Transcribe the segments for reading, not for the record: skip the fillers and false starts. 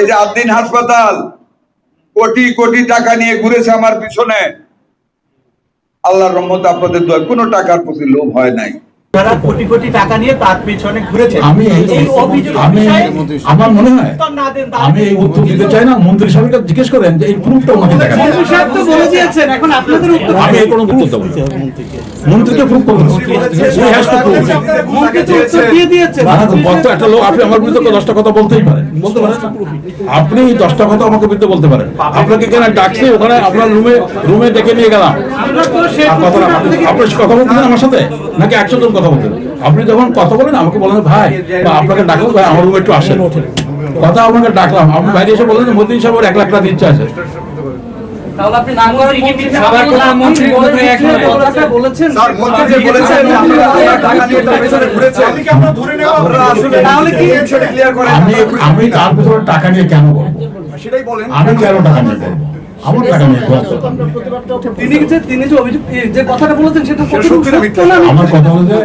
এই যে আদ্দিন হাসপাতাল কোটি কোটি টাকা নিয়ে ঘুরেছে আমার পিছনে, আল্লাহর রহমতে আপনাদের দোয়া কোনো টাকার প্রতি লোভ হয় নাই। যারা কোটি কোটি টাকা নিয়ে তার পিছনে ঘুরেছে, আমি আমার মনে হয় আমি এই উত্তর দিতে চাই না। মন্ত্রী সাহেবকে জিজ্ঞেস করেন যে এই প্রুফটা ওনাকে দেখান। মন্ত্রী সাহেব তো বলে দিয়েছেন, এখন আপনাদের উত্তর। আমি এই কোনো উত্তর দেব না, মন্ত্রীকে প্রুফ করবেন। মন্ত্রী তো উত্তর দিয়ে দিয়েছেন। কত একটা লোক আপনি আমার বিরুদ্ধে 10টা কথা বলতেই পারেন, বলতে পারেন আপনি 10টা কথা আমাকে বিরুদ্ধে বলতে পারেন। আপনাকে কেন ডাকছি ওখানে আপনার রুমে ডেকে নিয়ে গেলাম, আপনি কথা বলতেছেন আমার সাথে নাকি 100 জন কথা বলতেন? আপনি যখন কথা বলেন আমাকে বলেন ভাই, বা আপনাকে ডাকলাম ভাই আমার রুমে একটু আসেন, কথা আপনাকে ডাকলাম, আপনি বাইরে এসে বলেন মোদী সাহেব 1 লাখ টাকা দিচ্ছে আছে। তাহলে আপনি না করার মন্ত্রী সবার কথা মন্ত্রী কথা বলেছেন, স্যার মন্ত্রী যে বলেছেন আপনারা টাকা নিয়ে তার পেছনে ঘুরেছেন, আমি কি আমরা ধরে নেব? আসলে তাহলে কি সেটা ক্লিয়ার করেন। আমি তার পেছনে টাকা নিয়ে কেন বলবো সেটাই বলেন। আমি কেন টাকা নিয়ে বলবো? আমার টাকা নিয়ে তিনি যে অভিযোগ যে কথাটা বলেছেন সেটা সত্য না। আমার কথা হলো যে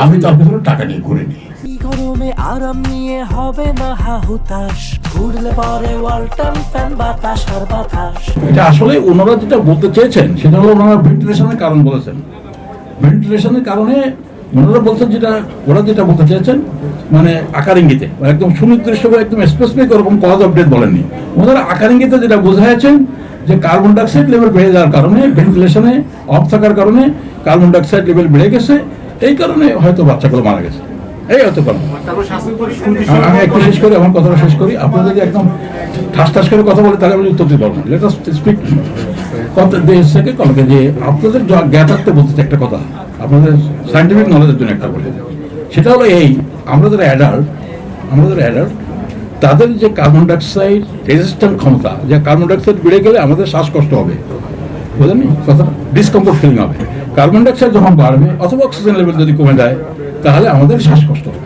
আমি তার পেছনে টাকা নিয়ে ঘুরিনি। গরমে আরাম নিয়ে হবে না হাহুতাশ, ঘুরলে পরে ওয়ালটন ফ্যান বাতাস আর বাতাস। এটা আসলে ওনারা যেটা বলতে চেয়েছেন সেটা হলো ওনারা ভেন্টিলেশনের কারণ বলেছেন। ভেন্টিলেশনের কারণে ওনারা বলছেন ওরা যেটা বলতে চেয়েছেন মানে আকার ইঙ্গিতে একদম সুনির্দিষ্ট একদম স্পেসিফিক ওরকম কজ অফ ডেথ বলেননি। ওনারা আকার ইঙ্গিতে যেটা বোঝাচ্ছেন যে কার্বন ডাইঅক্সাইড লেভেল বেড়ে যাওয়ার কারণে, ভেন্টিলেশনে অফ থাকার কারণে কার্বন ডাইঅক্সাইড লেভেল বেড়ে গেছে, এই কারণে হয়তো বাচ্চাগুলো মারা গেছে, এই হতে পারে। আমি একটু শেষ করি, আমার কথাটা শেষ করি। আপনি যদি একদম ঠাস ঠাস করে কথা বলে তাহলে আমি উত্তর দিতে পারবো না। লেট আস স্পিক দেশ থেকে কলকে যে আপনাদের জ্ঞাতার্থে বলতে একটা কথা, আপনাদের সায়েন্টিফিক নলেজের জন্য একটা বলে, সেটা হলো এই আমরা যারা অ্যাডাল্ট তাদের যে কার্বন ডাইঅক্সাইড রেজিস্ট্যান্ট ক্ষমতা, যে কার্বন ডাইঅক্সাইড বেড়ে গেলে আমাদের শ্বাসকষ্ট হবে, বুঝলেন কথা, ডিসকমফোর্ট ফিলিং হবে। কার্বন ডাইঅক্সাইড যখন বাড়বে অথবা অক্সিজেন লেভেল যদি কমে যায় তাহলে আমাদের শ্বাসকষ্ট হবে।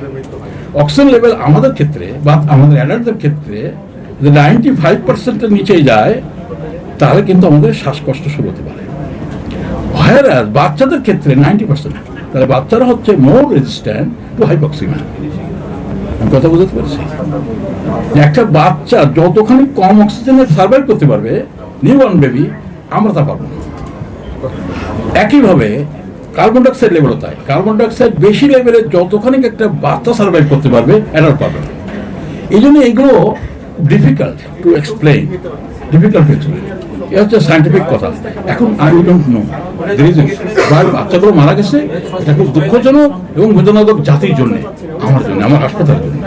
অক্সিজেন লেভেল আমাদের ক্ষেত্রে বা আমাদের অ্যাডাল্টদের ক্ষেত্রে যদি 95%-এর নিচেই যায় তাহলে কিন্তু আমাদের শ্বাসকষ্ট শুরু হতে পারে। হ্যাঁ, বাচ্চাদের ক্ষেত্রে 90%, তাহলে বাচ্চারা হচ্ছে মোর রেজিস্ট্যান্ট টু হাইপক্সিমিয়া। আমি কথা বুঝতে পারছি? একটা বাচ্চা যতখানি কম অক্সিজেনে সার্ভাইভ করতে পারবে, নিউবর্ন বেবি, আমরা তা পারবো না। একইভাবে কার্বন ডাইঅক্সাইড লেভেলও তাই। কার্বন ডাইঅক্সাইড বেশি লেভেলে যতখানি একটা বাচ্চা সার্ভাইভ করতে পারবে, অ্যাডাল্ট পারবে না। এই জন্য এগুলো ডিফিকাল্ট টু এক্সপ্লেইন, এ হচ্ছে সায়েন্টিফিক কথা। এখন আই ডোন্ট নো বাচ্চাগুলো মারা গেছে, এটা খুব দুঃখজনক এবং বেদনাদায়ক জাতির জন্য, আমার জন্য, আমার হাসপাতালের জন্য।